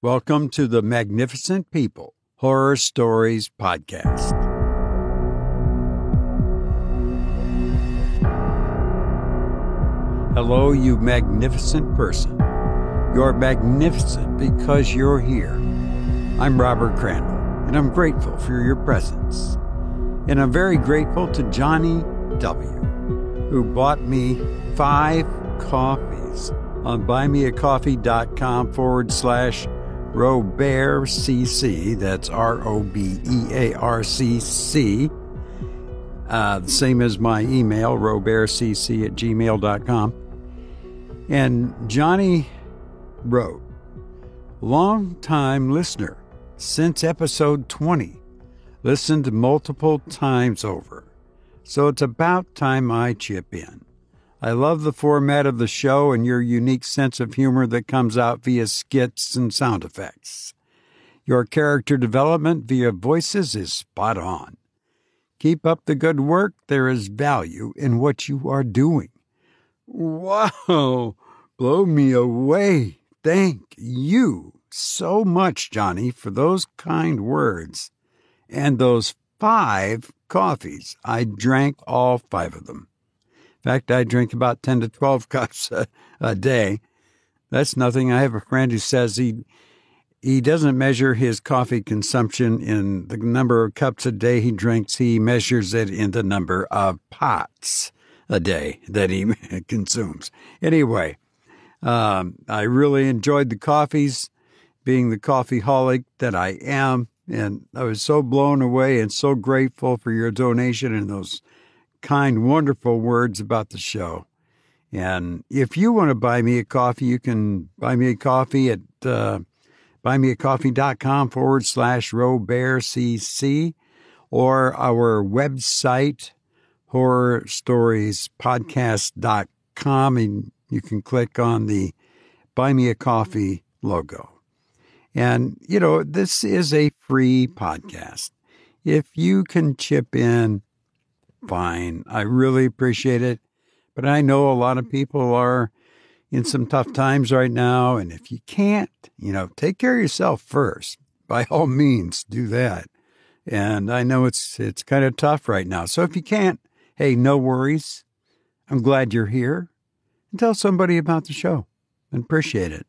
Welcome to the Magnificent People Horror Stories Podcast. Hello, you magnificent person. You're magnificent because you're here. I'm Robert Crandall, and I'm grateful for your presence. And I'm very grateful to Johnny W., who bought me 5 coffees on buymeacoffee.com/RobertCC. That's ROBEARCC. The same as my email, robertcc@gmail.com. And Johnny wrote, long-time listener since episode 20, listened multiple times over. So it's about time I chip in. I love the format of the show and your unique sense of humor that comes out via skits and sound effects. Your character development via voices is spot on. Keep up the good work. There is value in what you are doing. Wow, blow me away. Thank you so much, Johnny, for those kind words. And those 5 coffees, I drank all 5 of them. In fact, I drink about 10 to 12 cups a day. That's nothing. I have a friend who says he doesn't measure his coffee consumption in the number of cups a day he drinks. He measures it in the number of pots a day that he consumes. Anyway, I really enjoyed the coffees, being the coffeeholic that I am. And I was so blown away and so grateful for your donation and those kind, wonderful words about the show. And if you want to buy me a coffee, you can buy me a coffee at buymeacoffee.com/RobertCC or our website, horrorstoriespodcast.com, and you can click on the Buy Me a Coffee logo. And, you know, this is a free podcast. If you can chip in, fine. I really appreciate it. But I know a lot of people are in some tough times right now. And if you can't, take care of yourself first. By all means, do that. And I know it's kind of tough right now. So if you can't, hey, no worries. I'm glad you're here. And tell somebody about the show. I appreciate it.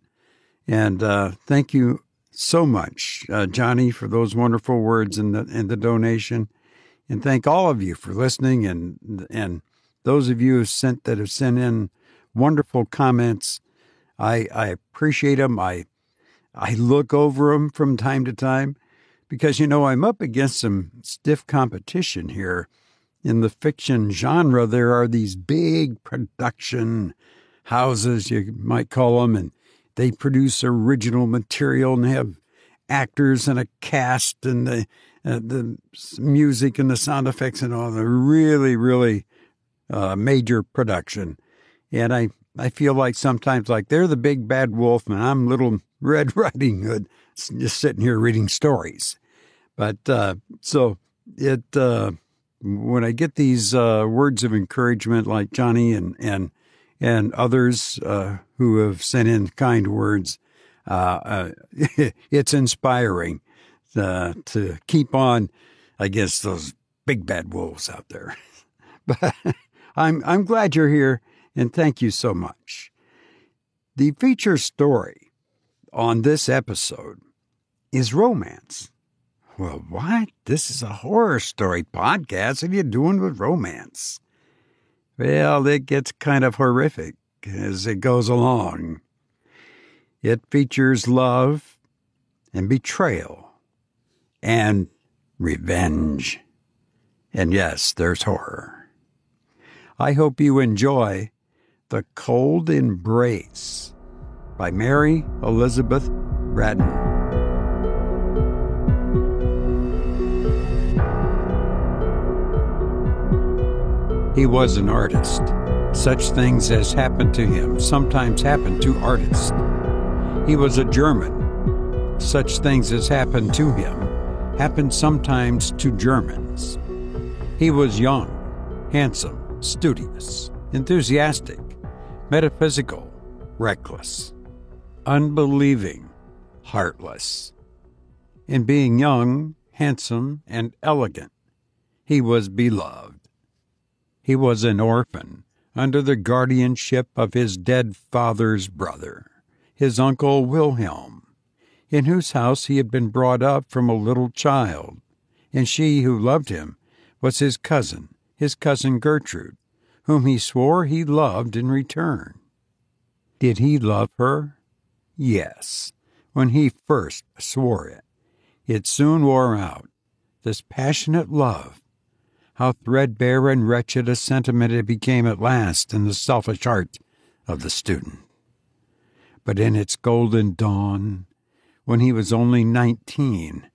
And thank you so much, Johnny, for those wonderful words and the donation. And thank all of you for listening. And those of you who have sent in wonderful comments. I appreciate them. I look over them from time to time because, I'm up against some stiff competition here. In the fiction genre, there are these big production houses, you might call them, and they produce original material and have actors and a cast and the music and the sound effects and all the really, really major production. And I feel like sometimes like they're the big bad wolf and I'm little Red Riding Hood just sitting here reading stories. But when I get these words of encouragement like Johnny and others who have sent in kind words, it's inspiring to keep on against those big bad wolves out there. But I'm glad you're here, and thank you so much. The feature story on this episode is romance. Well, what? This is a horror story podcast. What are you doing with romance? Well, it gets kind of horrific as it goes along. It features love and betrayal and revenge. And yes, there's horror. I hope you enjoy The Cold Embrace by Mary Elizabeth Braddon. He was an artist. Such things as happened to him sometimes happen to artists. He was a German. Such things as happened to him happen sometimes to Germans. He was young, handsome, studious, enthusiastic, metaphysical, reckless, unbelieving, heartless. In being young, handsome, and elegant, he was beloved. He was an orphan under the guardianship of his dead father's brother, his uncle Wilhelm, in whose house he had been brought up from a little child, and she who loved him was his cousin Gertrude, whom he swore he loved in return. Did he love her? Yes, when he first swore it. It soon wore out, this passionate love. How threadbare and wretched a sentiment it became at last in the selfish heart of the student. But in its golden dawn, when he was only 19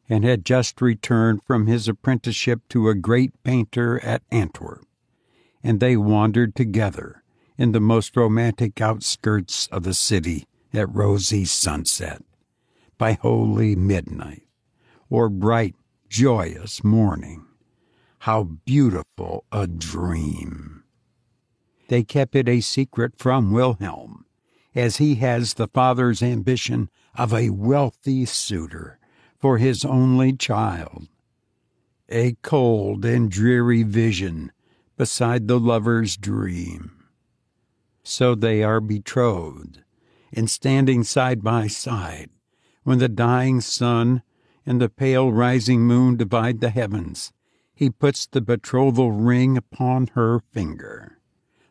and had just returned from his apprenticeship to a great painter at Antwerp, and they wandered together in the most romantic outskirts of the city at rosy sunset, by holy midnight, or bright, joyous morning. How beautiful a dream! They kept it a secret from Wilhelm, as he has the father's ambition of a wealthy suitor for his only child. A cold and dreary vision beside the lover's dream. So they are betrothed, and standing side by side, when the dying sun and the pale rising moon divide the heavens, he puts the betrothal ring upon her finger,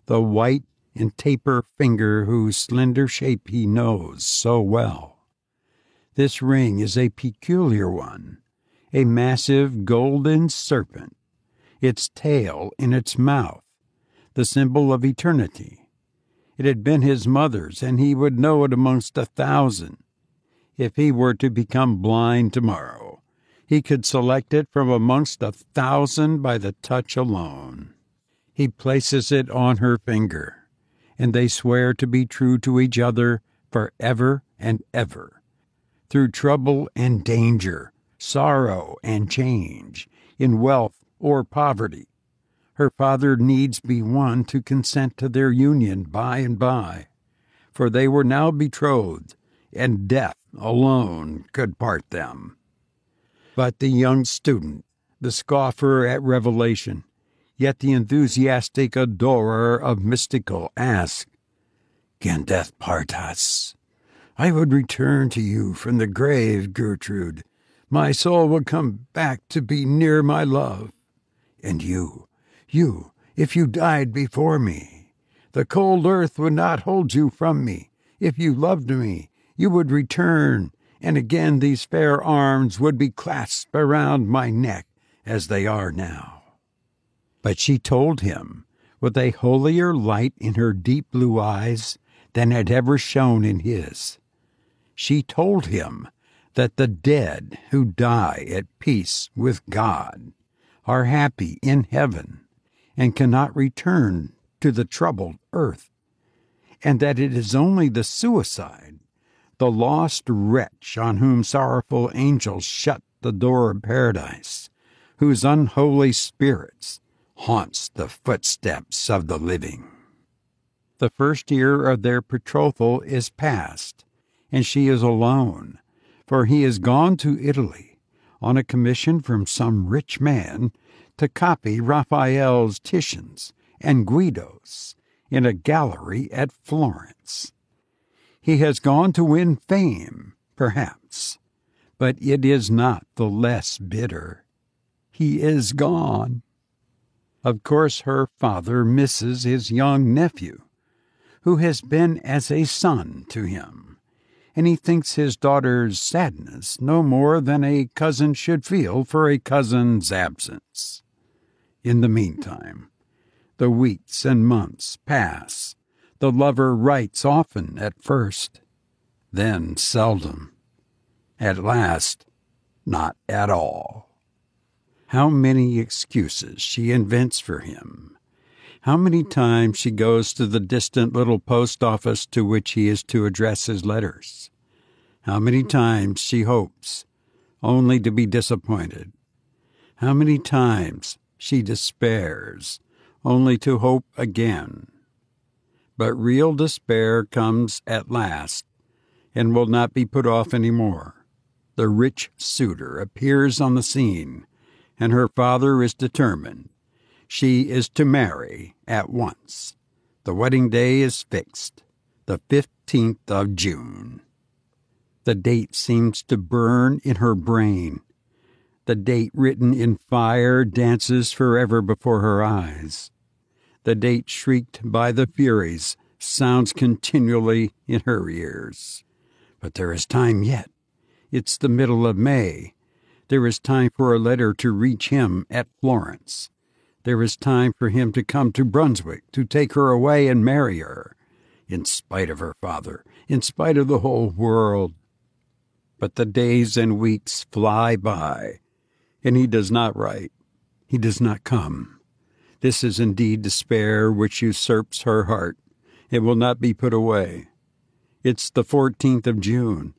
the white and taper finger whose slender shape he knows so well. This ring is a peculiar one, a massive golden serpent, its tail in its mouth, the symbol of eternity. It had been his mother's, and he would know it amongst 1,000. If he were to become blind tomorrow, he could select it from amongst 1,000 by the touch alone. He places it on her finger, and they swear to be true to each other forever and ever, through trouble and danger, sorrow and change, in wealth or poverty. Her father needs be one to consent to their union by and by, for they were now betrothed, and death alone could part them. But the young student, the scoffer at revelation, yet the enthusiastic adorer of mystical, asks, "Can death part us? I would return to you from the grave, Gertrude. My soul would come back to be near my love. And you, if you died before me, the cold earth would not hold you from me. If you loved me, you would return, and again these fair arms would be clasped around my neck as they are now." But she told him, with a holier light in her deep blue eyes than had ever shone in his. She told him that the dead who die at peace with God are happy in heaven and cannot return to the troubled earth, and that it is only the suicide, the lost wretch on whom sorrowful angels shut the door of paradise, whose unholy spirits haunts the footsteps of the living. The first year of their betrothal is past, and she is alone, for he is gone to Italy on a commission from some rich man to copy Raphael's Titians and Guido's in a gallery at Florence. He has gone to win fame, perhaps, but it is not the less bitter. He is gone. Of course, her father misses his young nephew, who has been as a son to him, and he thinks his daughter's sadness no more than a cousin should feel for a cousin's absence. In the meantime, the weeks and months pass. The lover writes often at first, then seldom. At last, not at all. How many excuses she invents for him. How many times she goes to the distant little post office to which he is to address his letters. How many times she hopes, only to be disappointed. How many times she despairs, only to hope again. But real despair comes at last, and will not be put off any more. The rich suitor appears on the scene, and her father is determined. She is to marry at once. The wedding day is fixed, the 15th of June. The date seems to burn in her brain. The date written in fire dances forever before her eyes. The date shrieked by the Furies sounds continually in her ears. But there is time yet. It's the middle of May. There is time for a letter to reach him at Florence. There is time for him to come to Brunswick to take her away and marry her, in spite of her father, in spite of the whole world. But the days and weeks fly by, and he does not write. He does not come. This is indeed despair which usurps her heart. It will not be put away. It's the 14th of June.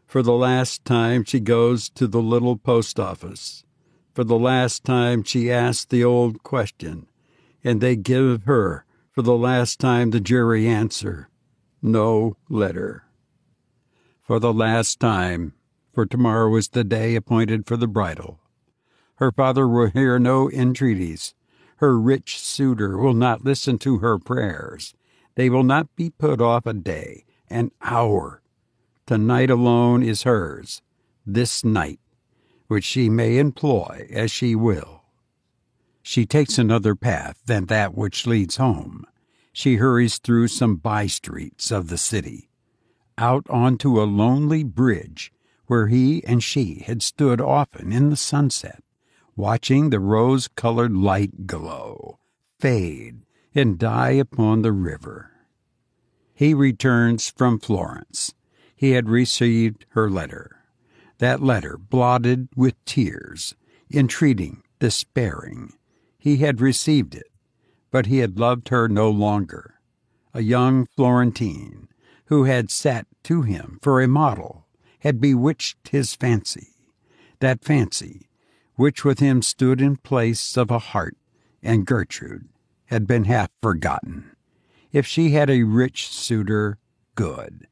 For the last time she goes to the little post office. For the last time she asks the old question, and they give her, for the last time, the jury answer, no letter. For the last time, for tomorrow is the day appointed for the bridal. Her father will hear no entreaties. Her rich suitor will not listen to her prayers. They will not be put off a day, an hour. Tonight alone is hers, this night, which she may employ as she will. She takes another path than that which leads home. She hurries through some by-streets of the city, out onto a lonely bridge where he and she had stood often in the sunset, watching the rose-colored light glow, fade, and die upon the river. He returns from Florence. He had received her letter. That letter blotted with tears, entreating, despairing. He had received it, but he had loved her no longer. A young Florentine, who had sat to him for a model, had bewitched his fancy. That fancy, which with him stood in place of a heart and Gertrude, had been half forgotten. If she had a rich suitor, good.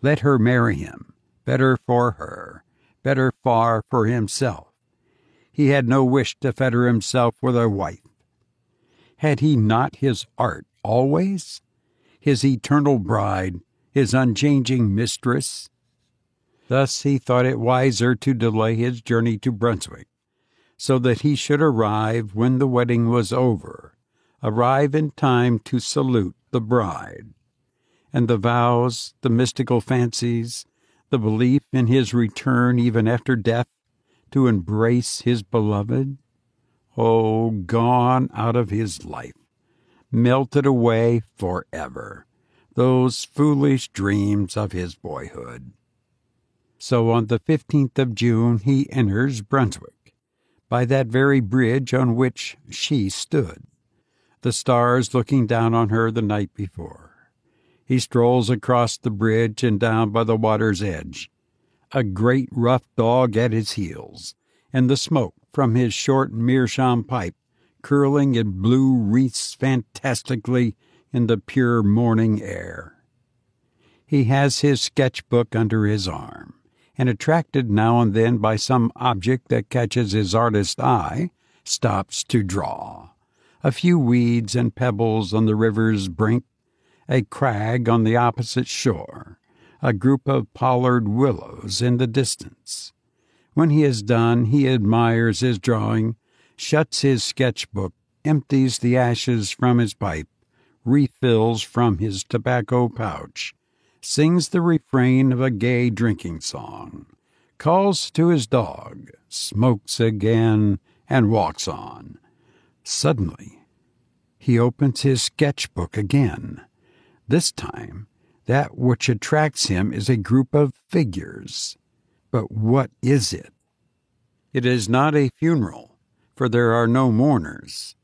Let her marry him. Better for her. Better far for himself. He had no wish to fetter himself with a wife. Had he not his art always? His eternal bride, his unchanging mistress? Thus he thought it wiser to delay his journey to Brunswick, so that he should arrive when the wedding was over, arrive in time to salute the bride. And the vows, the mystical fancies, the belief in his return even after death to embrace his beloved, oh, gone out of his life, melted away forever, those foolish dreams of his boyhood. So on the 15th of June he enters Brunswick, by that very bridge on which she stood, the stars looking down on her the night before. He strolls across the bridge and down by the water's edge, a great rough dog at his heels, and the smoke from his short meerschaum pipe curling in blue wreaths fantastically in the pure morning air. He has his sketch-book under his arm, and attracted now and then by some object that catches his artist's eye, stops to draw. A few weeds and pebbles on the river's brink, a crag on the opposite shore, a group of pollard willows in the distance. When he is done, he admires his drawing, shuts his sketchbook, empties the ashes from his pipe, refills from his tobacco pouch, sings the refrain of a gay drinking song, calls to his dog, smokes again, and walks on. Suddenly, he opens his sketchbook again. This time, that which attracts him is a group of figures. But what is it? It is not a funeral, for there are no mourners.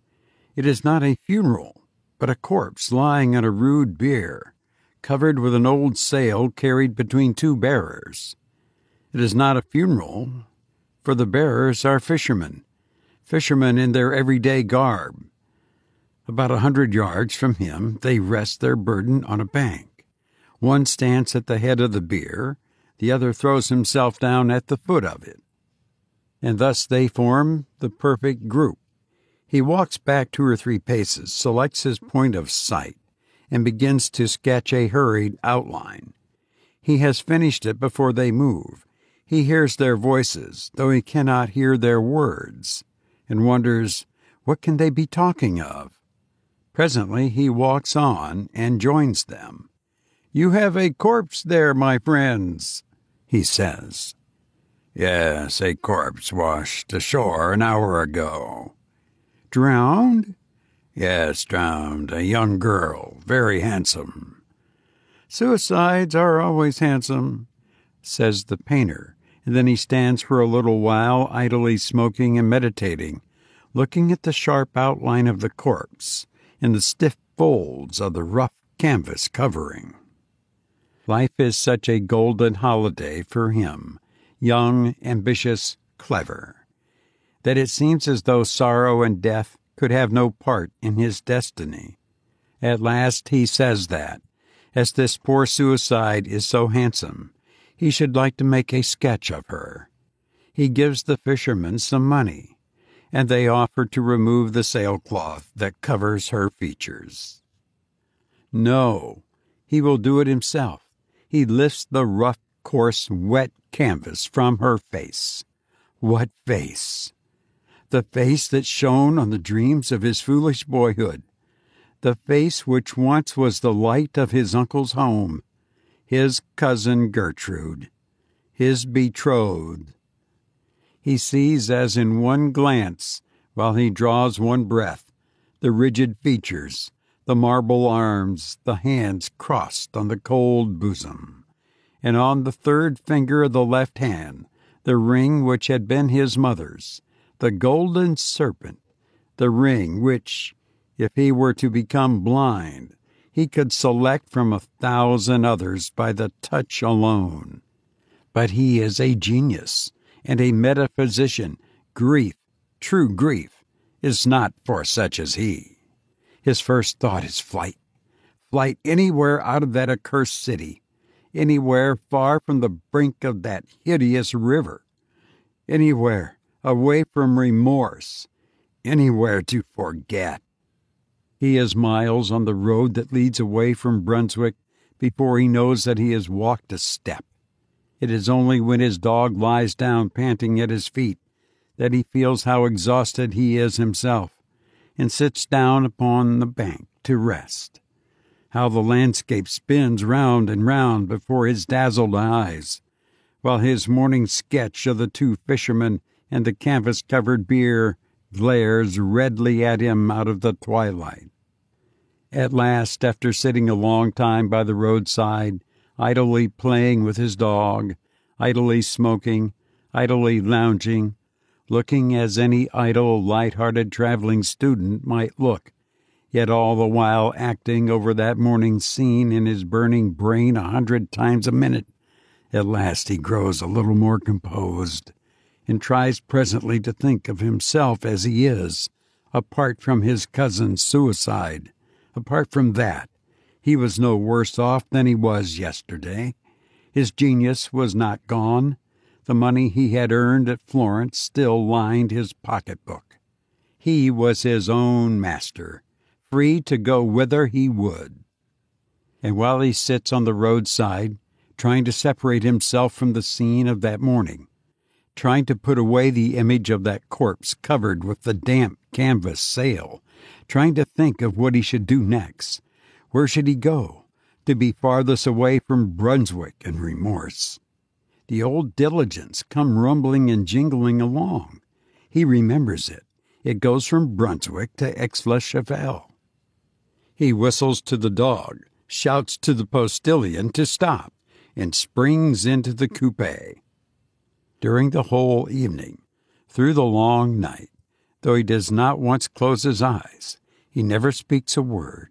It is not a funeral, but a corpse lying on a rude bier, covered with an old sail carried between two bearers. It is not a funeral, for the bearers are fishermen in their everyday garb. About 100 yards from him, they rest their burden on a bank. One stands at the head of the bier, the other throws himself down at the foot of it. And thus they form the perfect group. He walks back 2 or 3 paces, selects his point of sight, and begins to sketch a hurried outline. He has finished it before they move. He hears their voices, though he cannot hear their words, and wonders, what can they be talking of? Presently he walks on and joins them. "You have a corpse there, my friends," he says. "Yes, a corpse washed ashore an hour ago." "Drowned?" "Yes, drowned. A young girl, very handsome." "Suicides are always handsome," says the painter, and then he stands for a little while idly smoking and meditating, looking at the sharp outline of the corpse and the stiff folds of the rough canvas covering. Life is such a golden holiday for him, young, ambitious, clever, that it seems as though sorrow and death could have no part in his destiny. At last he says that, as this poor suicide is so handsome, he should like to make a sketch of her. He gives the fishermen some money, and they offer to remove the sailcloth that covers her features. No, he will do it himself. He lifts the rough, coarse, wet canvas from her face. What face! The face that shone on the dreams of his foolish boyhood. The face which once was the light of his uncle's home. His cousin Gertrude. His betrothed. He sees as in one glance, while he draws one breath, the rigid features, the marble arms, the hands crossed on the cold bosom, and on the 3rd finger of the left hand, the ring which had been his mother's, the golden serpent, the ring which, if he were to become blind, he could select from 1,000 others by the touch alone. But he is a genius and a metaphysician. Grief, true grief, is not for such as he. His first thought is flight. Flight anywhere out of that accursed city, anywhere far from the brink of that hideous river, anywhere away from remorse, anywhere to forget. He is miles on the road that leads away from Brunswick before he knows that he has walked a step. It is only when his dog lies down panting at his feet that he feels how exhausted he is himself, and sits down upon the bank to rest. How the landscape spins round and round before his dazzled eyes, while his morning sketch of the 2 fishermen and the canvas-covered bier glares redly at him out of the twilight. At last, after sitting a long time by the roadside, idly playing with his dog, idly smoking, idly lounging, looking as any idle, light-hearted traveling student might look, yet all the while acting over that morning's scene in his burning brain 100 times a minute, at last he grows a little more composed, and tries presently to think of himself as he is, apart from his cousin's suicide. Apart from that, he was no worse off than he was yesterday. His genius was not gone. The money he had earned at Florence still lined his pocketbook. He was his own master, free to go whither he would. And while he sits on the roadside, trying to separate himself from the scene of that morning, trying to put away the image of that corpse covered with the damp canvas sail, trying to think of what he should do next, where should he go, to be farthest away from Brunswick and remorse. The old diligence come rumbling and jingling along. He remembers it. It goes from Brunswick to Aix-la-Chapelle. He whistles to the dog, shouts to the postilion to stop, and springs into the coupé. During the whole evening, through the long night, though he does not once close his eyes, he never speaks a word.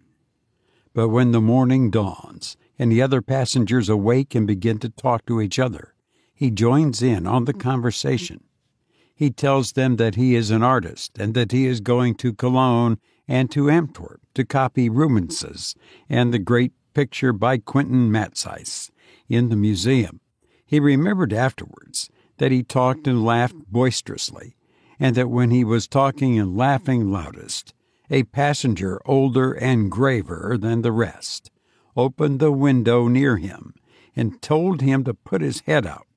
But when the morning dawns, and the other passengers awake and begin to talk to each other, he joins in on the conversation. He tells them that he is an artist and that he is going to Cologne and to Antwerp to copy Rubens's and the great picture by Quentin Matsys in the museum. He remembered afterwards that he talked and laughed boisterously, and that when he was talking and laughing loudest, a passenger older and graver than the rest opened the window near him and told him to put his head out.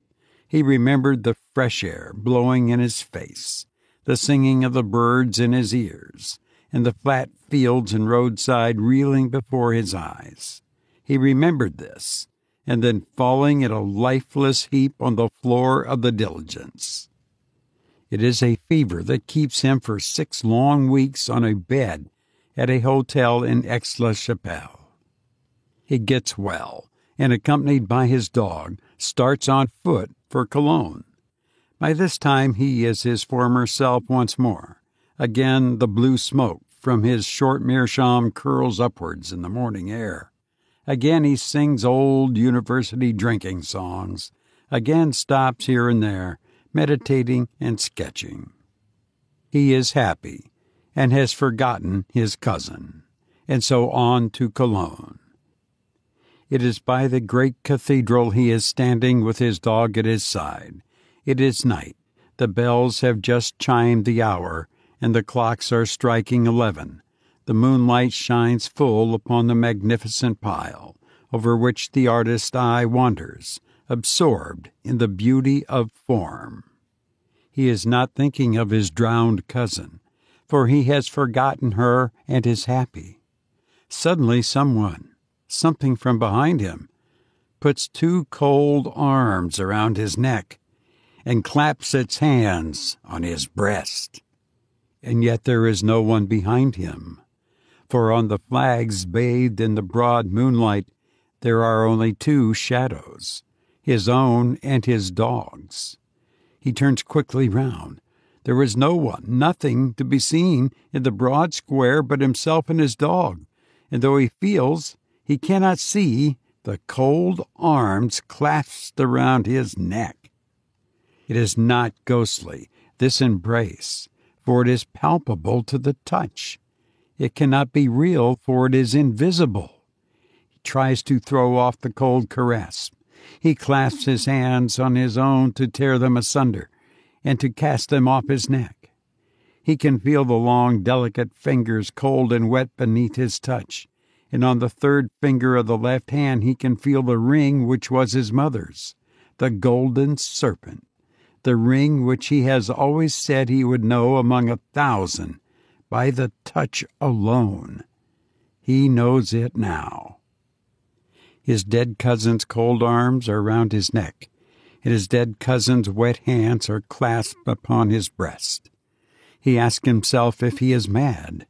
He remembered the fresh air blowing in his face, the singing of the birds in his ears, and the flat fields and roadside reeling before his eyes. He remembered this, and then falling in a lifeless heap on the floor of the diligence. It is a fever that keeps him for 6 long weeks on a bed at a hotel in Aix-la-Chapelle. He gets well, and accompanied by his dog, starts on foot for Cologne. By this time he is his former self once more. Again the blue smoke from his short meerschaum curls upwards in the morning air. Again he sings old university drinking songs. Again stops here and there, meditating and sketching. He is happy, and has forgotten his cousin, and so on to Cologne. It is by the great cathedral he is standing with his dog at his side. It is night. The bells have just chimed the hour, and the clocks are striking 11. The moonlight shines full upon the magnificent pile, over which the artist's eye wanders, absorbed in the beauty of form. He is not thinking of his drowned cousin, for he has forgotten her and is happy. Suddenly something from behind him, puts 2 cold arms around his neck and claps its hands on his breast. And yet there is no one behind him, for on the flags bathed in the broad moonlight there are only 2 shadows, his own and his dog's. He turns quickly round. There is no one, nothing to be seen in the broad square but himself and his dog, and though he feels, he cannot see the cold arms clasped around his neck. It is not ghostly, this embrace, for it is palpable to the touch. It cannot be real, for it is invisible. He tries to throw off the cold caress. He clasps his hands on his own to tear them asunder and to cast them off his neck. He can feel the long, delicate fingers cold and wet beneath his touch, and on the 3rd finger of the left hand he can feel the ring which was his mother's, the golden serpent, the ring which he has always said he would know among 1,000 by the touch alone. He knows it now. His dead cousin's cold arms are round his neck, and his dead cousin's wet hands are clasped upon his breast. He asks himself if he is mad.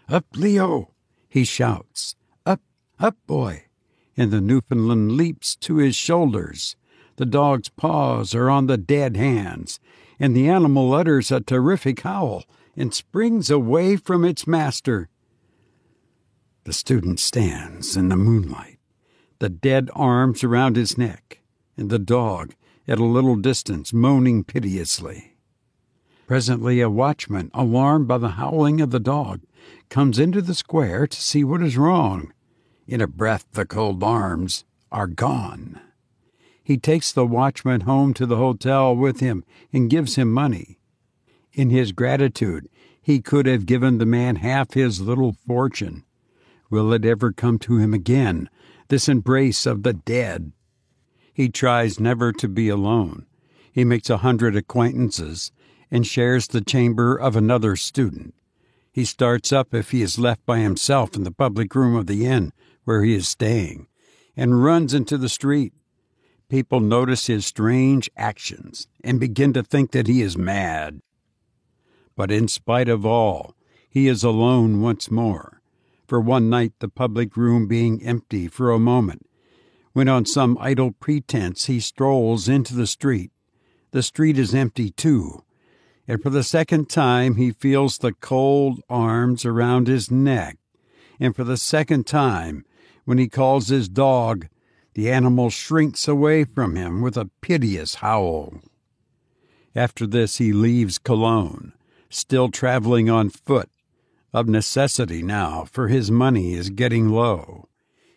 "Up, Leo!" he shouts. "Up, up, boy!" And the Newfoundland leaps to his shoulders. The dog's paws are on the dead hands, and the animal utters a terrific howl and springs away from its master. The student stands in the moonlight, the dead arms around his neck, and the dog at a little distance moaning piteously. Presently a watchman, alarmed by the howling of the dog, comes into the square to see what is wrong. In a breath the cold arms are gone. He takes the watchman home to the hotel with him and gives him money. In his gratitude, he could have given the man half his little fortune. Will it ever come to him again, this embrace of the dead? He tries never to be alone. He makes 100 acquaintances and shares the chamber of another student. He starts up if he is left by himself in the public room of the inn where he is staying, and runs into the street. People notice his strange actions and begin to think that he is mad. But in spite of all, he is alone once more, for one night the public room being empty for a moment, when on some idle pretense he strolls into the street is empty too, and for the second time he feels the cold arms around his neck, and for the second time, when he calls his dog, the animal shrinks away from him with a piteous howl. After this he leaves Cologne, still traveling on foot, of necessity now, for his money is getting low.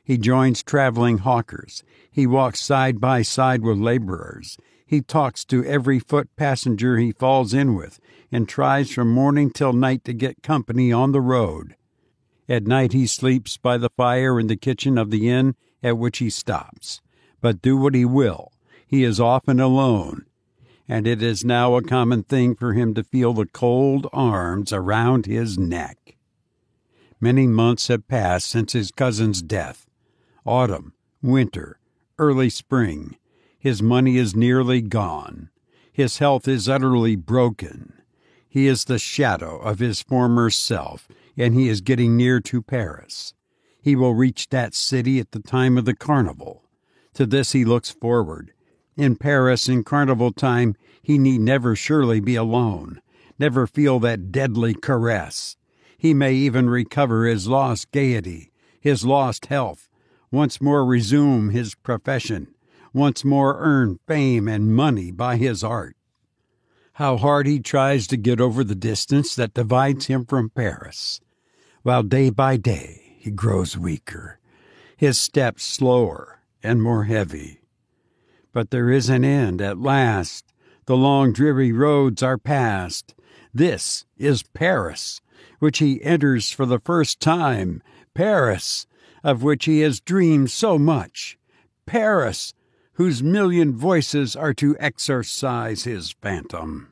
He joins traveling hawkers. He walks side by side with laborers. He talks to every foot passenger he falls in with and tries from morning till night to get company on the road. At night he sleeps by the fire in the kitchen of the inn at which he stops. But do what he will, he is often alone, and it is now a common thing for him to feel the cold arms around his neck. Many months have passed since his cousin's death. Autumn, winter, early spring. His money is nearly gone. His health is utterly broken. He is the shadow of his former self, and he is getting near to Paris. He will reach that city at the time of the carnival. To this he looks forward. In Paris, in carnival time, he need never surely be alone, never feel that deadly caress. He may even recover his lost gaiety, his lost health, once more resume his profession, once more earn fame and money by his art. How hard he tries to get over the distance that divides him from Paris, while day by day he grows weaker, his steps slower and more heavy. But there is an end at last. The long dreary roads are past. This is Paris, which he enters for the first time, Paris, of which he has dreamed so much, Paris, whose million voices are to exorcise his phantom.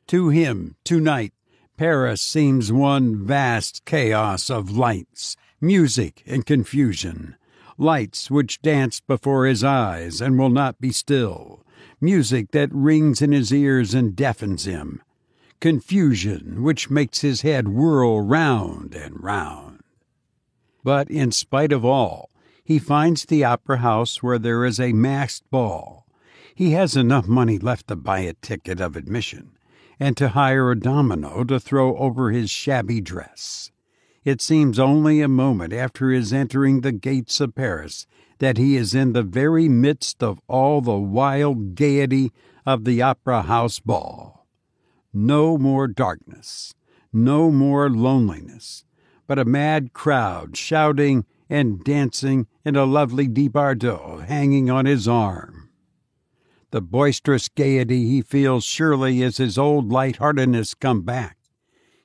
To him, tonight, Paris seems one vast chaos of lights, music, and confusion. Lights which dance before his eyes and will not be still. Music that rings in his ears and deafens him. Confusion which makes his head whirl round and round. But in spite of all, he finds the opera house where there is a masked ball. He has enough money left to buy a ticket of admission and to hire a domino to throw over his shabby dress. It seems only a moment after his entering the gates of Paris that he is in the very midst of all the wild gaiety of the opera house ball. No more darkness, no more loneliness, but a mad crowd shouting and dancing and a lovely Debardot hanging on his arm. The boisterous gaiety he feels surely is his old lightheartedness come back.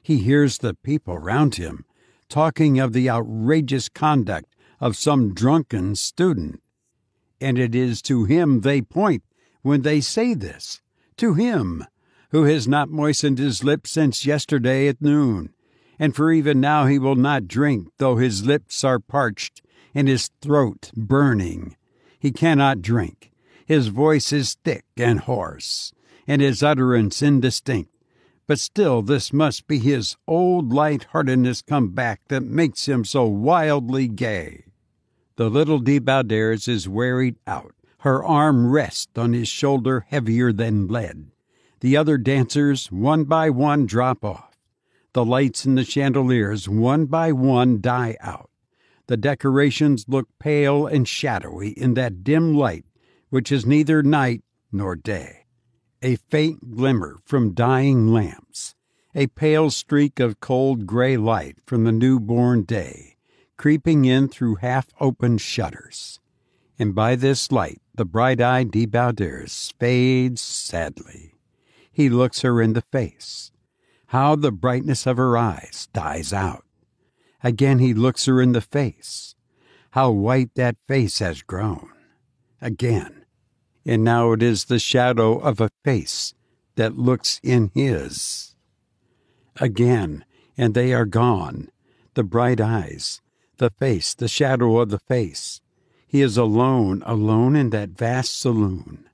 He hears the people round him talking of the outrageous conduct of some drunken student. And it is to him they point when they say this, to him, who has not moistened his lips since yesterday at noon, and for even now he will not drink, though his lips are parched and his throat burning. He cannot drink. His voice is thick and hoarse, and his utterance indistinct. But still this must be his old lightheartedness come back that makes him so wildly gay. The little Debarders is wearied out. Her arm rests on his shoulder heavier than lead. The other dancers, one by one, drop off. The lights in the chandeliers, one by one, die out. The decorations look pale and shadowy in that dim light which is neither night nor day. A faint glimmer from dying lamps, a pale streak of cold gray light from the newborn day, creeping in through half-opened shutters. And by this light the bright-eyed Debarders fades sadly. He looks her in the face. How the brightness of her eyes dies out. Again he looks her in the face. How white that face has grown. Again. And now it is the shadow of a face that looks in his. Again, and they are gone. The bright eyes, the face, the shadow of the face. He is alone, alone in that vast saloon.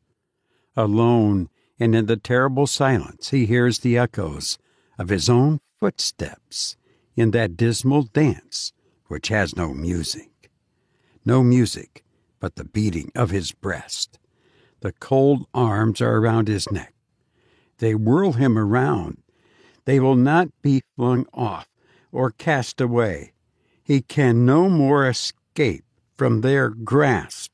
Alone, and in the terrible silence he hears the echoes of his own footsteps in that dismal dance which has no music. No music but the beating of his breast. The cold arms are around his neck. They whirl him around. They will not be flung off or cast away. He can no more escape from their grasp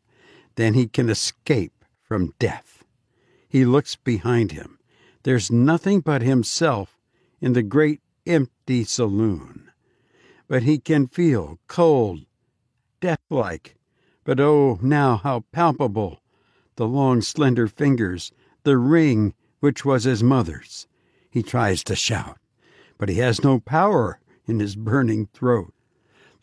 than he can escape from death. He looks behind him. There's nothing but himself in the great empty saloon. But he can feel cold death-like. But oh, now how palpable! The long, slender fingers, the ring which was his mother's. He tries to shout, but he has no power in his burning throat.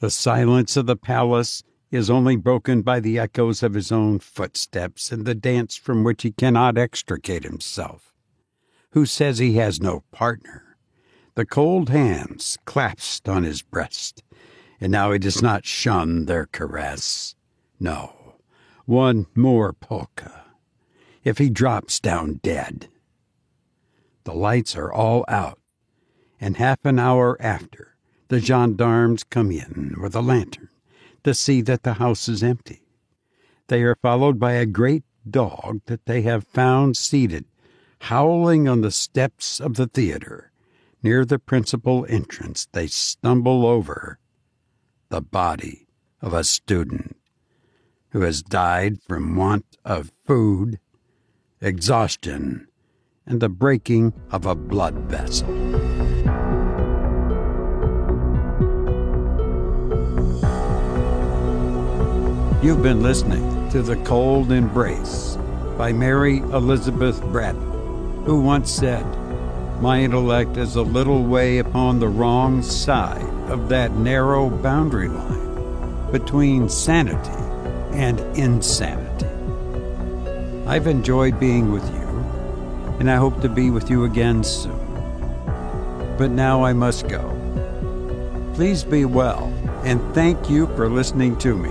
The silence of the palace is only broken by the echoes of his own footsteps and the dance from which he cannot extricate himself. Who says he has no partner? The cold hands clasped on his breast, and now he does not shun their caress. No, one more polka. If he drops down dead. The lights are all out, and half an hour after, the gendarmes come in with a lantern to see that the house is empty. They are followed by a great dog that they have found seated, howling on the steps of the theater. Near the principal entrance, they stumble over the body of a student who has died from want of food, exhaustion, and the breaking of a blood vessel. You've been listening to The Cold Embrace by Mary Elizabeth Braddon, who once said, "My intellect is a little way upon the wrong side of that narrow boundary line between sanity and insanity." I've enjoyed being with you, and I hope to be with you again soon. But now I must go. Please be well, and thank you for listening to me.